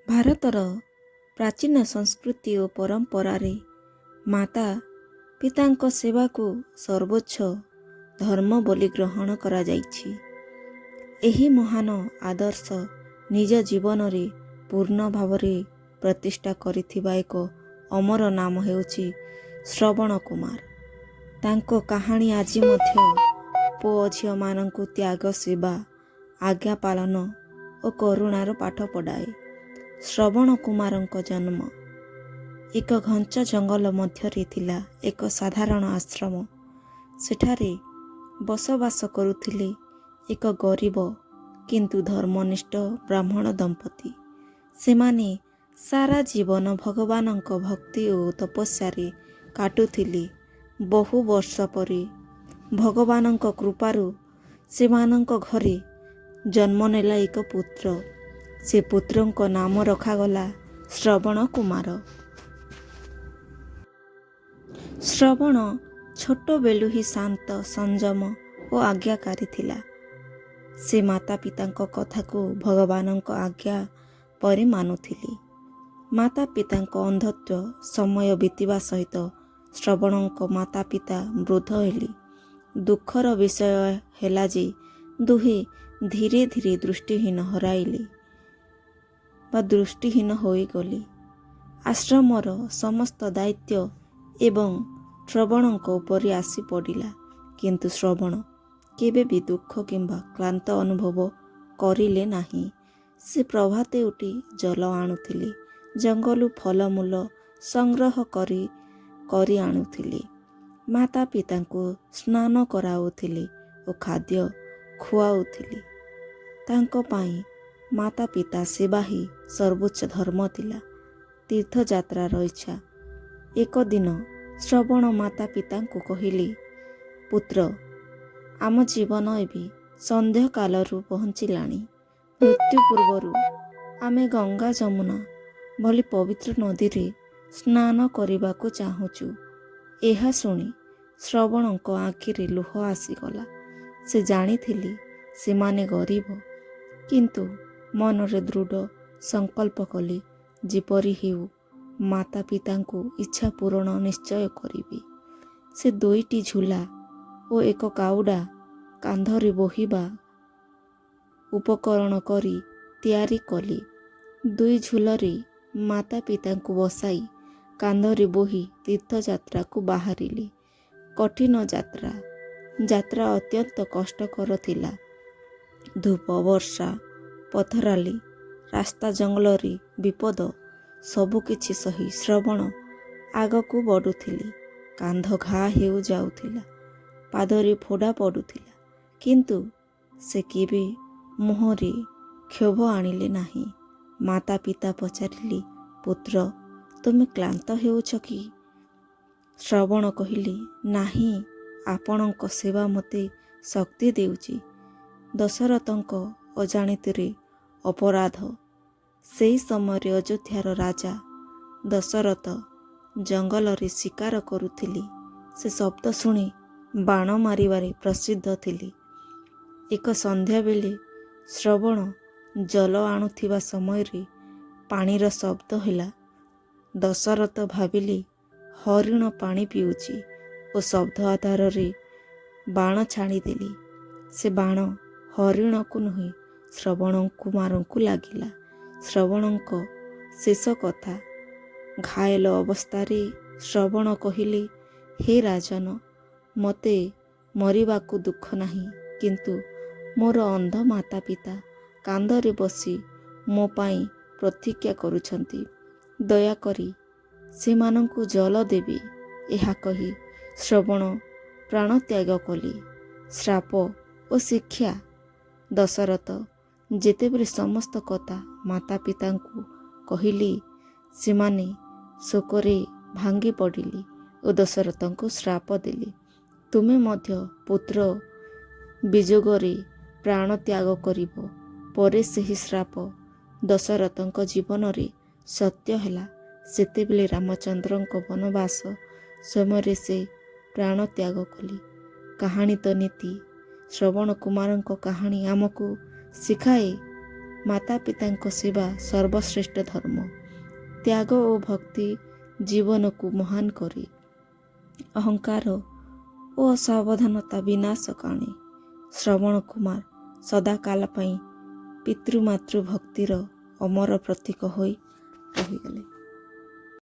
ଭାରତର ପ୍ରାଚୀନ ସଂସ୍କୃତି ଓ ପରମ୍ପରାରେ ମାତା ପିତାଙ୍କ ସେବାକୁ ସର୍ବୋଚ୍ଚ ଧର୍ମ ବୋଲି ଗ୍ରହଣ କରାଯାଇଛି। ଏହି ମହାନ ଆଦର୍ଶ ନିଜ ଜୀବନରେ ପୂର୍ଣ୍ଣ ଭାବରେ ପ୍ରତିଷ୍ଠା କରିଥିବା ଏକ ଅମର ନାମ ହେଉଛି ଶ୍ରବଣ କୁମାର। ତାଙ୍କ କାହାଣୀ ଆଜି ମଧ୍ୟ ପୁଅ ଝିଅମାନଙ୍କୁ ତ୍ୟାଗ, ସେବା, ଆଜ୍ଞା ପାଳନ ଓ କରୁଣାର ପାଠ ପଢ଼ାଏ। ଶ୍ରବଣ କୁମାରଙ୍କ ଜନ୍ମ ଏକ ଘଞ୍ଚ ଜଙ୍ଗଲ ମଧ୍ୟରେ ଥିଲା ଏକ ସାଧାରଣ ଆଶ୍ରମ। ସେଠାରେ ବସବାସ କରୁଥିଲେ ଏକ ଗରିବ କିନ୍ତୁ ଧର୍ମନିଷ୍ଠ ବ୍ରାହ୍ମଣ ଦମ୍ପତି। ସେମାନେ ସାରା ଜୀବନ ଭଗବାନଙ୍କ ଭକ୍ତି ଓ ତପସ୍ୟାରେ କାଟୁଥିଲେ। ବହୁ ବର୍ଷ ପରେ ଭଗବାନଙ୍କ କୃପାରୁ ସେମାନଙ୍କ ଘରେ ଜନ୍ମ ନେଲା ଏକ ପୁତ୍ର। ସେ ପୁତ୍ରଙ୍କ ନାମ ରଖାଗଲା ଶ୍ରବଣ କୁମାର। ଶ୍ରବଣ ଛୋଟବେଳୁ ହିଁ ଶାନ୍ତ, ସଂଯମ ଓ ଆଜ୍ଞାକାରୀ ଥିଲା। ସେ ମାତା ପିତାଙ୍କ କଥାକୁ ଭଗବାନଙ୍କ ଆଜ୍ଞା ପରି ମାନୁଥିଲେ। ମାତା ପିତାଙ୍କ ଅନ୍ଧତ୍ୱ ସମୟ ବିତିବା ସହିତ ଶ୍ରବଣଙ୍କ ମାତା ପିତା ବୃଦ୍ଧ ହେଲେ। ଦୁଃଖର ବିଷୟ ହେଲା ଯେ ଦୁହେଁ ଧୀରେ ଧୀରେ ଦୃଷ୍ଟିହୀନ ହୋଇଗଲେ। ଆଶ୍ରମର ସମସ୍ତ ଦାୟିତ୍ୱ ଏବଂ ଶ୍ରବଣଙ୍କ ଉପରେ ଆସି ପଡ଼ିଲା। କିନ୍ତୁ ଶ୍ରବଣ କେବେ ବି ଦୁଃଖ କିମ୍ବା କ୍ଳାନ୍ତ ଅନୁଭବ କରିଲେ ନାହିଁ। ସେ ପ୍ରଭାତେ ଉଠି ଜଳ ଆଣୁଥିଲେ, ଜଙ୍ଗଲରୁ ଫଳମୂଳ ସଂଗ୍ରହ କରି ଆଣୁଥିଲେ, ମାତା ପିତାଙ୍କୁ ସ୍ନାନ କରାଉଥିଲେ ଓ ଖାଦ୍ୟ ଖୁଆଉଥିଲେ। ତାଙ୍କ ପାଇଁ ମାତା ପିତା ସେବା ହିଁ ସର୍ବୋଚ୍ଚ ଧର୍ମ ଥିଲା। ତୀର୍ଥଯାତ୍ରାର ଇଚ୍ଛା। ଏକ ଦିନ ଶ୍ରବଣ ମାତା ପିତାଙ୍କୁ କହିଲେ, ପୁତ୍ର, ଆମ ଜୀବନ ଏବେ ସନ୍ଧ୍ୟାକାଳରୁ ପହଞ୍ଚିଲାଣି। ମୃତ୍ୟୁ ପୂର୍ବରୁ ଆମେ ଗଙ୍ଗା ଯମୁନା ଭଳି ପବିତ୍ର ନଦୀରେ ସ୍ନାନ କରିବାକୁ ଚାହୁଁଛୁ। ଏହା ଶୁଣି ଶ୍ରବଣଙ୍କ ଆଖିରେ ଲୁହ ଆସିଗଲା। ସେ ଜାଣିଥିଲେ ସେମାନେ ଗରିବ, କିନ୍ତୁ ମନରେ ଦୃଢ଼ ସଂକଳ୍ପ କଲେ ଯେପରି ହେଉ ମାତା ପିତାଙ୍କୁ ଇଚ୍ଛା ପୂରଣ ନିଶ୍ଚୟ କରିବେ। ସେ ଦୁଇଟି ଝୁଲା ଓ ଏକ କାଉଡ଼ା କାନ୍ଧରେ ବୋହିବା ଉପକରଣ କରି ତିଆରି କଲେ। ଦୁଇ ଝୁଲରେ ମାତା ପିତାଙ୍କୁ ବସାଇ କାନ୍ଧରେ ବୋହି ତୀର୍ଥଯାତ୍ରାକୁ ବାହାରିଲେ। କଠିନ ଯାତ୍ରା ଅତ୍ୟନ୍ତ କଷ୍ଟକର ଥିଲା। ଧୂପ, ବର୍ଷା, ପଥରାଲି ରାସ୍ତା, ଜଙ୍ଗଲରେ ବିପଦ ସବୁକିଛି ସହି ଶ୍ରବଣ ଆଗକୁ ବଢ଼ୁଥିଲେ। କାନ୍ଧ ଘା ହେଉ ଯାଉଥିଲା, ପାଦରେ ଫୋଡ଼ା ପଡ଼ୁଥିଲା, କିନ୍ତୁ ସେ କେବେ ମୁହଁରେ କ୍ଷୋଭ ଆଣିଲେ ନାହିଁ। ମାତା ପିତା ପଚାରିଲେ, ପୁତ୍ର, ତୁମେ କ୍ଳାନ୍ତ ହେଉଛ କି? ଶ୍ରବଣ କହିଲେ, ନାହିଁ, ଆପଣଙ୍କ ସେବା ମୋତେ ଶକ୍ତି ଦେଉଛି। ଦଶରଥଙ୍କ ଅଜାଣତରେ ଅପରାଧ। ସେହି ସମୟରେ ଅଯୋଧ୍ୟାର ରାଜା ଦଶରଥ ଜଙ୍ଗଲରେ ଶିକାର କରୁଥିଲେ। ସେ ଶବ୍ଦ ଶୁଣି ବାଣ ମାରିବାରେ ପ୍ରସିଦ୍ଧ ଥିଲେ। ଏକ ସନ୍ଧ୍ୟାବେଳେ ଶ୍ରବଣ ଜଳ ଆଣୁଥିବା ସମୟରେ ପାଣିର ଶବ୍ଦ ହେଲା। ଦଶରଥ ଭାବିଲେ ହରିଣ ପାଣି ପିଉଛି ଓ ଶବ୍ଦ ଆଧାରରେ ବାଣ ଛାଡ଼ିଦେଲେ। ସେ ବାଣ ହରିଣକୁ ନୁହେଁ ଶ୍ରବଣ କୁମାରଙ୍କୁ ଲାଗିଲା। ଶ୍ରବଣଙ୍କ ଶେଷ କଥା। ଘାୟଲ ଅବସ୍ଥାରେ ଶ୍ରବଣ କହିଲେ, ହେ ରାଜନ, ମୋତେ ମରିବାକୁ ଦୁଃଖ ନାହିଁ, କିନ୍ତୁ ମୋର ଅନ୍ଧ ମାତା ପିତା କାନ୍ଧରେ ବସି ମୋ ପାଇଁ ପ୍ରତୀକ୍ଷା କରୁଛନ୍ତି। ଦୟାକରି ସେମାନଙ୍କୁ ଜଳ ଦେବେ। ଏହା କହି ଶ୍ରବଣ ପ୍ରାଣତ୍ୟାଗ କଲେ। ଶ୍ରାପ ଓ ଶିକ୍ଷା। ଦଶରଥ ଯେତେବେଳେ ସମସ୍ତ କଥା ମାତା ପିତାଙ୍କୁ କହିଲେ, ସେମାନେ ଶୋକରେ ଭାଙ୍ଗି ପଡ଼ିଲେ ଓ ଦଶରଥଙ୍କୁ ଶ୍ରାପ ଦେଲେ, ତୁମେ ମଧ୍ୟ ପୁତ୍ର ବିଯୋଗରେ ପ୍ରାଣ ତ୍ୟାଗ କରିବ। ପରେ ସେହି ଶ୍ରାପ ଦଶରଥଙ୍କ ଜୀବନରେ ସତ୍ୟ ହେଲା। ସେତେବେଳେ ରାମଚନ୍ଦ୍ରଙ୍କ ବନବାସ ସମୟରେ ସେ ପ୍ରାଣ ତ୍ୟାଗ କଲେ। କାହାଣୀ ତ ନୀତି। ଶ୍ରବଣ କୁମାରଙ୍କ କାହାଣୀ ଆମକୁ ଶିଖାଏ ମାତା ପିତାଙ୍କ ସେବା ସର୍ବଶ୍ରେଷ୍ଠ ଧର୍ମ। ତ୍ୟାଗ ଓ ଭକ୍ତି ଜୀବନକୁ ମହାନ କରି ଅହଙ୍କାର ଓ ଅସାବଧାନତା ବିନାଶ ଆଣେ। ଶ୍ରବଣ କୁମାର ସଦାକାଳ ପାଇଁ ପିତୃମାତୃ ଭକ୍ତିର ଅମର ପ୍ରତୀକ ହୋଇ ରହିଗଲେ।